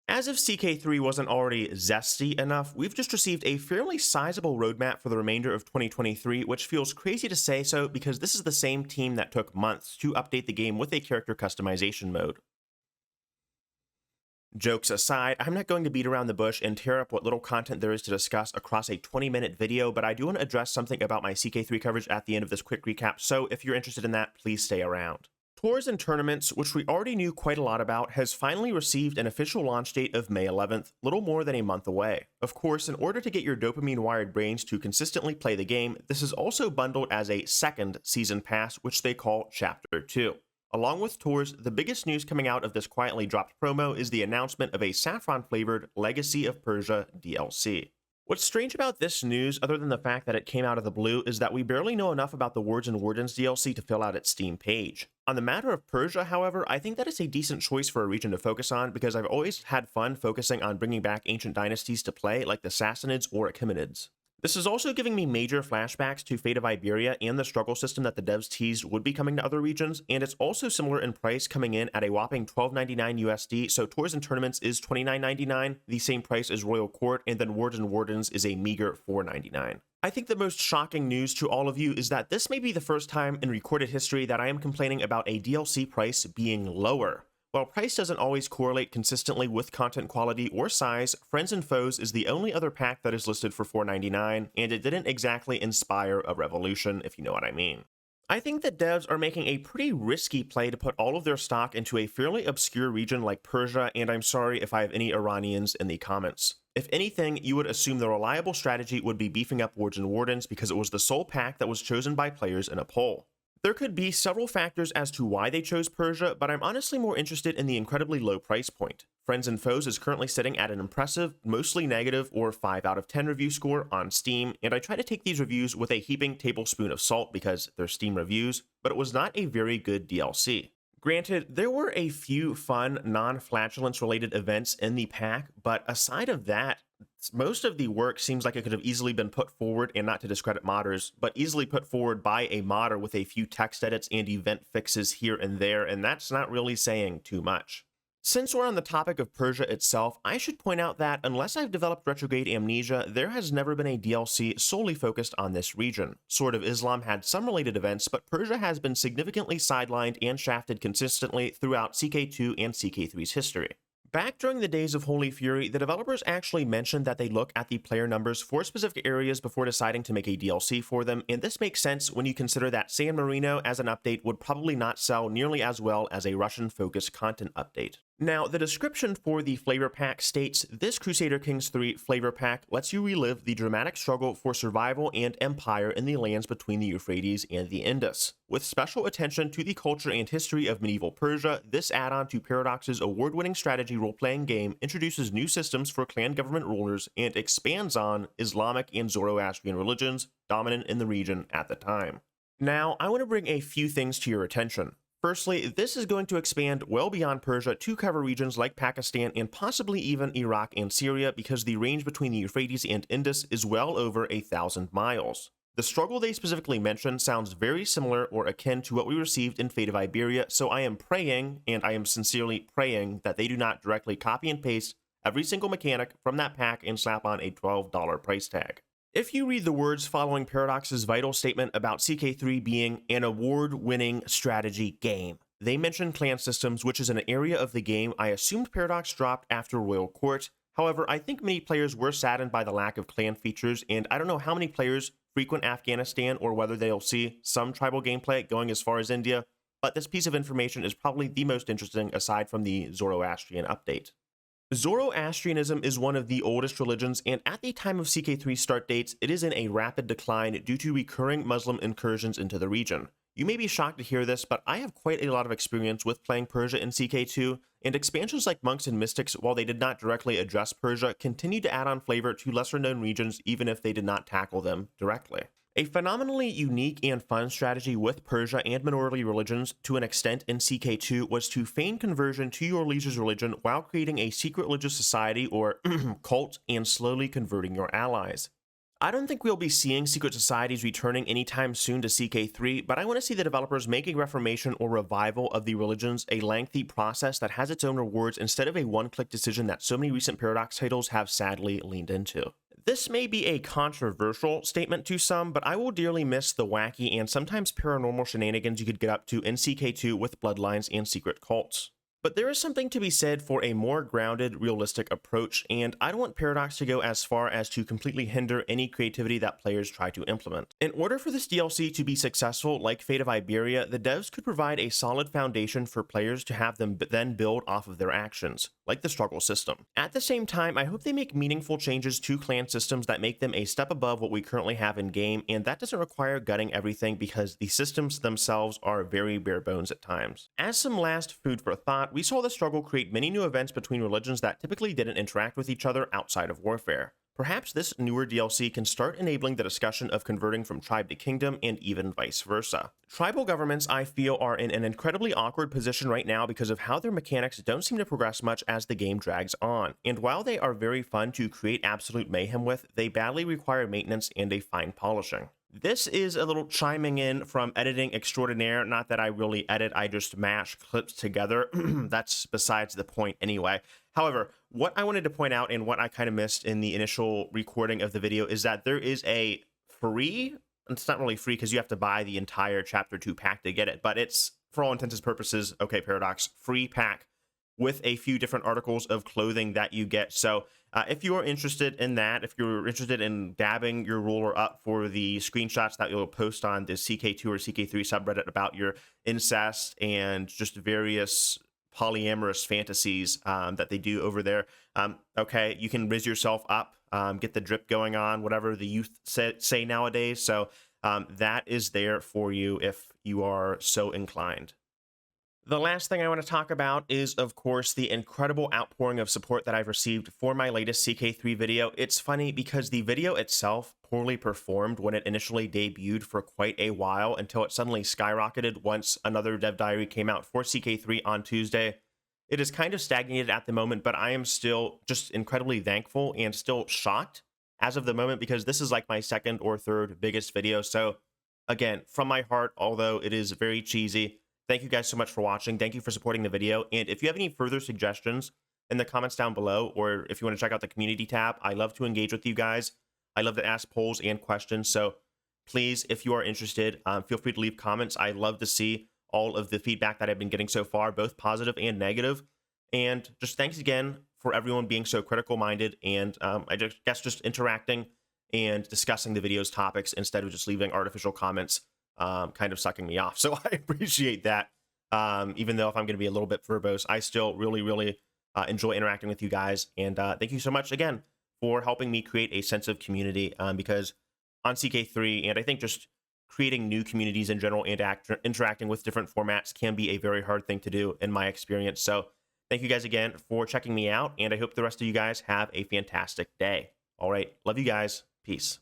As if CK3 wasn't already zesty enough, we've just received a fairly sizable roadmap for the remainder of 2023, which feels crazy to say so because this is the same team that took months to update the game with a character customization mode. Jokes aside, I'm not going to beat around the bush and tear up what little content there is to discuss across a 20-minute video, but I do want to address something about my CK3 coverage at the end of this quick recap, so if you're interested in that, please stay around. Tours and Tournaments, which we already knew quite a lot about, has finally received an official launch date of May 11th, little more than a month away. Of course, in order to get your dopamine-wired brains to consistently play the game, this is also bundled as a second season pass, which they call Chapter 2. Along with tours, the biggest news coming out of this quietly dropped promo is the announcement of a saffron-flavored Legacy of Persia DLC. What's strange about this news, other than the fact that it came out of the blue, is that we barely know enough about the Wards and Wardens DLC to fill out its Steam page. On the matter of Persia, however, I think that is a decent choice for a region to focus on because I've always had fun focusing on bringing back ancient dynasties to play like the Sassanids or Achaemenids. This is also giving me major flashbacks to Fate of Iberia and the struggle system that the devs teased would be coming to other regions, and it's also similar in price, coming in at a whopping $12.99 USD, so Tours and Tournaments is $29.99, the same price as Royal Court, and then Wards and Wardens is a meager $4.99. I think the most shocking news to all of you is that this may be the first time in recorded history that I am complaining about a DLC price being lower. While price doesn't always correlate consistently with content quality or size, Friends and Foes is the only other pack that is listed for $4.99, and it didn't exactly inspire a revolution, if you know what I mean. I think that devs are making a pretty risky play to put all of their stock into a fairly obscure region like Persia, and I'm sorry if I have any Iranians in the comments. If anything, you would assume the reliable strategy would be beefing up Wards and Wardens because it was the sole pack that was chosen by players in a poll. There could be several factors as to why they chose Persia, but I'm honestly more interested in the incredibly low price point. Friends and Foes is currently sitting at an impressive, mostly negative or 5 out of 10 review score on Steam, and I try to take these reviews with a heaping tablespoon of salt because they're Steam reviews, but it was not a very good DLC. Granted, there were a few fun, non-flatulence related events in the pack, but aside of that, most of the work seems like it could have easily been put forward, and not to discredit modders, but easily put forward by a modder with a few text edits and event fixes here and there, and that's not really saying too much. Since we're on the topic of Persia itself, I should point out that unless I've developed retrograde amnesia, there has never been a DLC solely focused on this region. Sword of Islam had some related events, but Persia has been significantly sidelined and shafted consistently throughout CK2 and CK3's history. Back during the days of Holy Fury, the developers actually mentioned that they look at the player numbers for specific areas before deciding to make a DLC for them, and this makes sense when you consider that San Marino as an update would probably not sell nearly as well as a Russian-focused content update. Now, the description for the flavor pack states, this Crusader Kings 3 flavor pack lets you relive the dramatic struggle for survival and empire in the lands between the Euphrates and the Indus. With special attention to the culture and history of medieval Persia, this add-on to Paradox's award-winning strategy role-playing game introduces new systems for clan government rulers and expands on Islamic and Zoroastrian religions dominant in the region at the time. Now, I want to bring a few things to your attention. Firstly, this is going to expand well beyond Persia to cover regions like Pakistan and possibly even Iraq and Syria because the range between the Euphrates and Indus is well over 1,000 miles. The struggle they specifically mention sounds very similar or akin to what we received in Fate of Iberia, so I am praying, and I am sincerely praying, that they do not directly copy and paste every single mechanic from that pack and slap on a $12 price tag. If you read the words following Paradox's vital statement about CK3 being an award-winning strategy game, they mention clan systems, which is an area of the game I assumed Paradox dropped after Royal Court. However, I think many players were saddened by the lack of clan features, and I don't know how many players frequent Afghanistan or whether they'll see some tribal gameplay going as far as India, but this piece of information is probably the most interesting aside from the Zoroastrian update. Zoroastrianism is one of the oldest religions, and at the time of CK3 start dates, it is in a rapid decline due to recurring Muslim incursions into the region. You may be shocked to hear this, but I have quite a lot of experience with playing Persia in CK2, and expansions like Monks and Mystics, while they did not directly address Persia, continued to add on flavor to lesser-known regions even if they did not tackle them directly. A phenomenally unique and fun strategy with Persia and minority religions to an extent in CK2 was to feign conversion to your liege's religion while creating a secret religious society or cult and slowly converting your allies. I don't think we'll be seeing secret societies returning anytime soon to CK3, but I want to see the developers make a reformation or revival of the religions a lengthy process that has its own rewards instead of a one-click decision that so many recent Paradox titles have sadly leaned into. This may be a controversial statement to some, but I will dearly miss the wacky and sometimes paranormal shenanigans you could get up to in CK2 with bloodlines and secret cults. But there is something to be said for a more grounded, realistic approach, and I don't want Paradox to go as far as to completely hinder any creativity that players try to implement. In order for this DLC to be successful, like Fate of Iberia, the devs could provide a solid foundation for players to have them then build off of their actions, like the struggle system. At the same time, I hope they make meaningful changes to clan systems that make them a step above what we currently have in game, and that doesn't require gutting everything because the systems themselves are very bare bones at times. As some last food for thought, we saw the struggle create many new events between religions that typically didn't interact with each other outside of warfare. Perhaps this newer DLC can start enabling the discussion of converting from tribe to kingdom and even vice versa. Tribal governments, I feel, are in an incredibly awkward position right now because of how their mechanics don't seem to progress much as the game drags on. And while they are very fun to create absolute mayhem with, they badly require maintenance and a fine polishing. This is a little chiming in from editing extraordinaire. Not that I really edit, I just mash clips together. That's besides the point anyway. However, what I wanted to point out and what I kind of missed in the initial recording of the video is that there is a free, it's not really free because you have to buy the entire Chapter 2 pack to get it, but it's, for all intents and purposes, okay, Paradox, free pack with a few different articles of clothing that you get. So if you are interested in that, if you're interested in dabbing your ruler up for the screenshots that you'll post on the CK2 or CK3 subreddit about your incest and just various polyamorous fantasies that they do over there, okay, you can riz yourself up, get the drip going on, whatever the youth say nowadays. So that is there for you if you are so inclined. The last thing I want to talk about is, of course, the incredible outpouring of support that I've received for my latest CK3 video. It's funny because the video itself poorly performed when it initially debuted for quite a while until it suddenly skyrocketed once another dev diary came out for CK3 on Tuesday. It is kind of stagnated at the moment, but I am still just incredibly thankful and still shocked as of the moment because this is like my second or third biggest video. So again, from my heart, although it is very cheesy, thank you guys so much for watching. Thank you for supporting the video. And if you have any further suggestions in the comments down below, or if you want to check out the community tab, I love to engage with you guys. I love to ask polls and questions. So please, if you are interested, feel free to leave comments. I love to see all of the feedback that I've been getting so far, both positive and negative. And just thanks again for everyone being so critical minded and I guess just interacting and discussing the video's topics instead of just leaving artificial comments kind of sucking me off. So I appreciate that. Even though if I'm going to be a little bit verbose, I still really enjoy interacting with you guys. And thank you so much again for helping me create a sense of community because on CK3, and I think just creating new communities in general and interacting with different formats can be a very hard thing to do in my experience. So thank you guys again for checking me out. And I hope the rest of you guys have a fantastic day. All right. Love you guys. Peace.